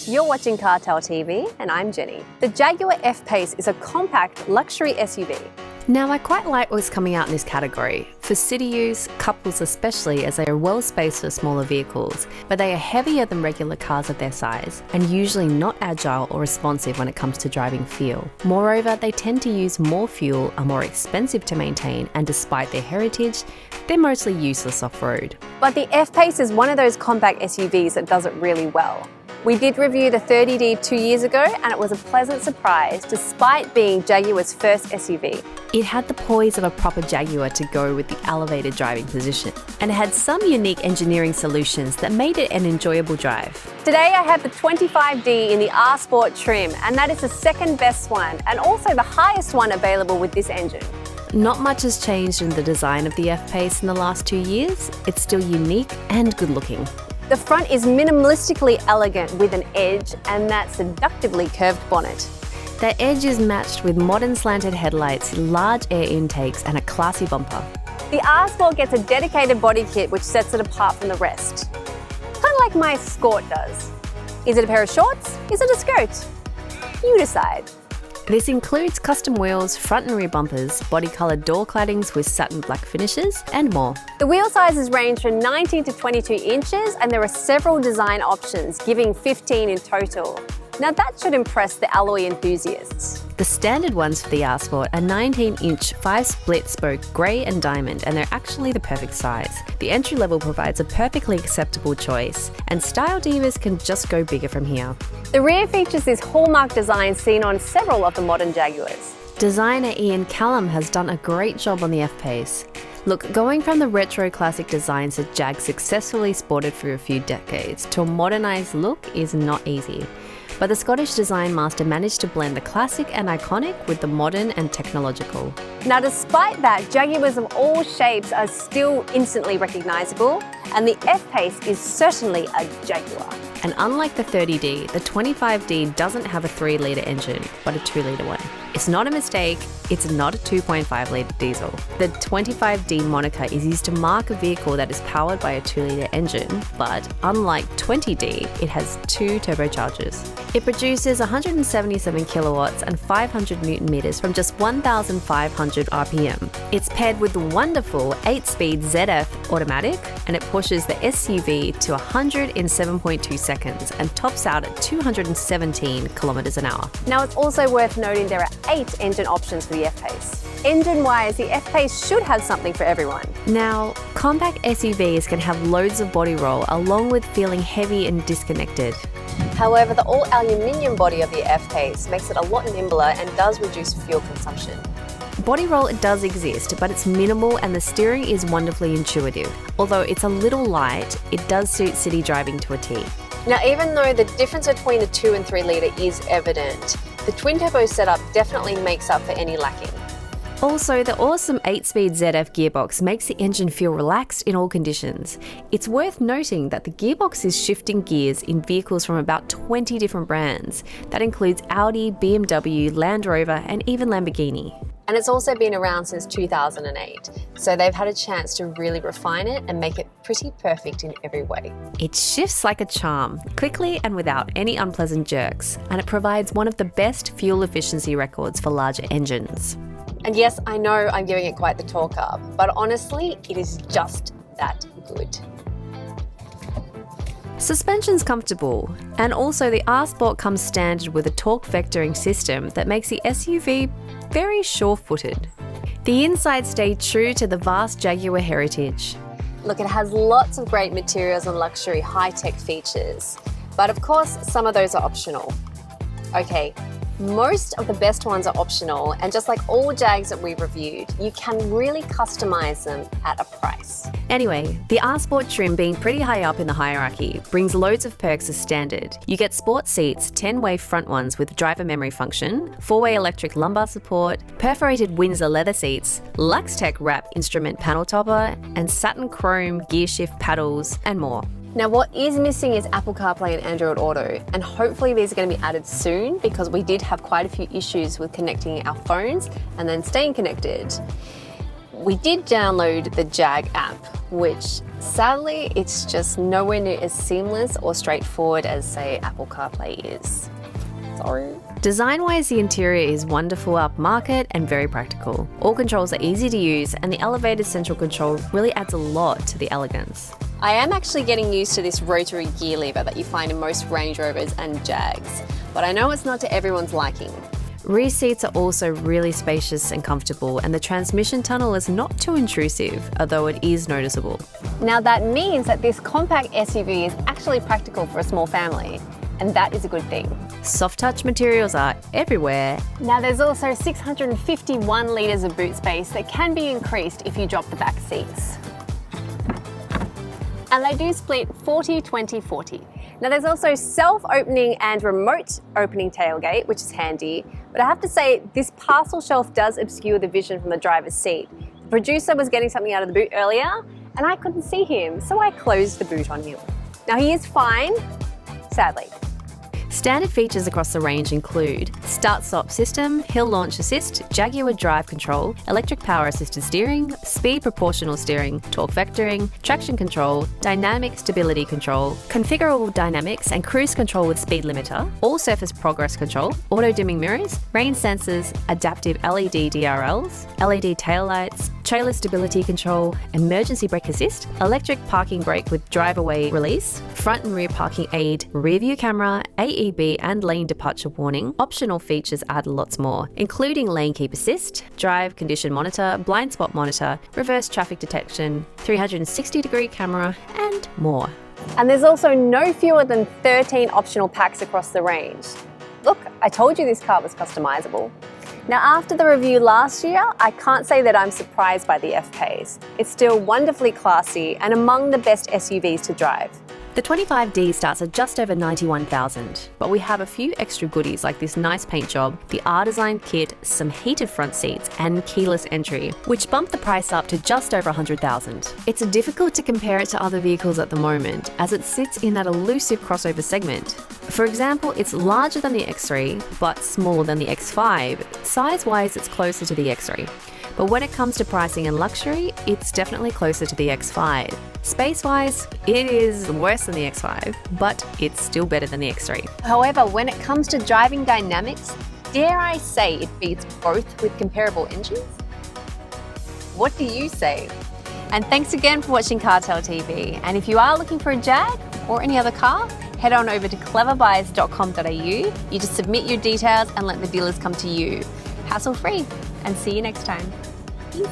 You're watching CarTell TV and I'm Jenny. The Jaguar F-Pace is a compact luxury SUV. Now, I quite like what's coming out in this category. For city use, couples especially, as they are well spaced for smaller vehicles, but they are heavier than regular cars of their size and usually not agile or responsive when it comes to driving feel. Moreover, they tend to use more fuel, are more expensive to maintain, and despite their heritage, they're mostly useless off-road. But the F-Pace is one of those compact SUVs that does it really well. We did review the 30D 2 years ago and it was a pleasant surprise despite being Jaguar's first SUV. It had the poise of a proper Jaguar to go with the elevated driving position, and it had some unique engineering solutions that made it an enjoyable drive. Today I have the 25D in the R Sport trim, and that is the second best one and also the highest one available with this engine. Not much has changed in the design of the F-Pace in the last 2 years. It's still unique and good looking. The front is minimalistically elegant with an edge and that seductively curved bonnet. That edge is matched with modern slanted headlights, large air intakes, and a classy bumper. The R Sport gets a dedicated body kit which sets it apart from the rest. Kind of like my Escort does. Is it a pair of shorts? Is it a skirt? You decide. This includes custom wheels, front and rear bumpers, body-coloured door claddings with satin black finishes, and more. The wheel sizes range from 19 to 22 inches and there are several design options, giving 15 in total. Now that should impress the alloy enthusiasts. The standard ones for the R Sport are 19-inch 5-split spoke grey and diamond, and they're actually the perfect size. The entry level provides a perfectly acceptable choice, and style divas can just go bigger from here. The rear features this hallmark design seen on several of the modern Jaguars. Designer Ian Callum has done a great job on the F-Pace. Look, going from the retro classic designs that Jag successfully sported for a few decades to a modernised look is not easy. But the Scottish design master managed to blend the classic and iconic with the modern and technological. Now despite that, Jaguars of all shapes are still instantly recognisable, and the F-Pace is certainly a Jaguar. And unlike the 30D, the 25D doesn't have a 3-litre engine, but a 2-litre one. It's not a mistake, it's not a 2.5-litre diesel. The 25D moniker is used to mark a vehicle that is powered by a 2-litre engine, but unlike 20D, it has 2 turbochargers. It produces 177 kilowatts and 500 Newton meters from just 1,500 RPM. It's paired with the wonderful 8-speed ZF automatic, and it pushes the SUV to 100 in 7.2 seconds and tops out at 217 kilometers an hour. Now it's also worth noting there are 8 engine options for the F-Pace. Engine-wise, the F-Pace should have something for everyone. Now, compact SUVs can have loads of body roll along with feeling heavy and disconnected. However, the all-aluminium body of the F-Pace makes it a lot nimbler and does reduce fuel consumption. Body roll does exist, but it's minimal and the steering is wonderfully intuitive. Although it's a little light, it does suit city driving to a T. Now, even though the difference between the 2 and 3 litre is evident, the twin-turbo setup definitely makes up for any lacking. Also, the awesome 8-speed ZF gearbox makes the engine feel relaxed in all conditions. It's worth noting that the gearbox is shifting gears in vehicles from about 20 different brands. That includes Audi, BMW, Land Rover, and even Lamborghini. And it's also been around since 2008, so they've had a chance to really refine it and make it pretty perfect in every way. It shifts like a charm, quickly and without any unpleasant jerks, and it provides one of the best fuel efficiency records for larger engines. And yes, I know I'm giving it quite the talk up, but honestly, it is just that good. Suspension's comfortable, and also the R Sport comes standard with a torque vectoring system that makes the SUV very sure-footed. The inside stayed true to the vast Jaguar heritage. Look, it has lots of great materials and luxury high-tech features, but of course, some of those are optional. Okay, most of the best ones are optional, and just like all Jags that we've reviewed, you can really customize them at a price. Anyway, the R Sport trim, being pretty high up in the hierarchy, brings loads of perks as standard. You get sport seats, 10-way front ones with driver memory function, 4-way electric lumbar support, perforated Windsor leather seats, Luxtech wrap instrument panel topper, and satin chrome gear shift paddles, and more. Now what is missing is Apple CarPlay and Android Auto, and hopefully these are going to be added soon because we did have quite a few issues with connecting our phones and then staying connected. We did download the Jag app, which sadly it's just nowhere near as seamless or straightforward as, say, Apple CarPlay is. Sorry. Design-wise, the interior is wonderful upmarket and very practical. All controls are easy to use, and the elevated central control really adds a lot to the elegance. I am actually getting used to this rotary gear lever that you find in most Range Rovers and Jags, but I know it's not to everyone's liking. Rear seats are also really spacious and comfortable, and the transmission tunnel is not too intrusive, although it is noticeable. Now that means that this compact SUV is actually practical for a small family, and that is a good thing. Soft touch materials are everywhere. Now there's also 651 litres of boot space that can be increased if you drop the back seats. And they do split 40-20-40. Now there's also self-opening and remote opening tailgate, which is handy, but I have to say this parcel shelf does obscure the vision from the driver's seat. The producer was getting something out of the boot earlier and I couldn't see him, so I closed the boot on him. Now he is fine, sadly. Standard features across the range include start-stop system, hill launch assist, Jaguar drive control, electric power assisted steering, speed proportional steering, torque vectoring, traction control, dynamic stability control, configurable dynamics and cruise control with speed limiter, all surface progress control, auto dimming mirrors, rain sensors, adaptive LED DRLs, LED taillights, trailer stability control, emergency brake assist, electric parking brake with drive away release, front and rear parking aid, rear view camera, AEB and lane departure warning. Optional features add lots more, including lane keep assist, drive condition monitor, blind spot monitor, reverse traffic detection, 360-degree camera, and more. And there's also no fewer than 13 optional packs across the range. Look, I told you this car was customizable. Now, after the review last year, I can't say that I'm surprised by the F-Pace. It's still wonderfully classy and among the best SUVs to drive. The 25D starts at just over $91,000, but we have a few extra goodies like this nice paint job, the R-Design kit, some heated front seats, and keyless entry, which bump the price up to just over $100,000. It's difficult to compare it to other vehicles at the moment, as it sits in that elusive crossover segment. For example, it's larger than the X3, but smaller than the X5. Size-wise, it's closer to the X3. But when it comes to pricing and luxury, it's definitely closer to the X5. Space-wise, it is worse than the X5, but it's still better than the X3. However, when it comes to driving dynamics, dare I say it beats both with comparable engines? What do you say? And thanks again for watching Cartell TV. And if you are looking for a Jag or any other car, head on over to cleverbuyers.com.au. You just submit your details and let the dealers come to you. Hassle-free. And see you next time. Peace.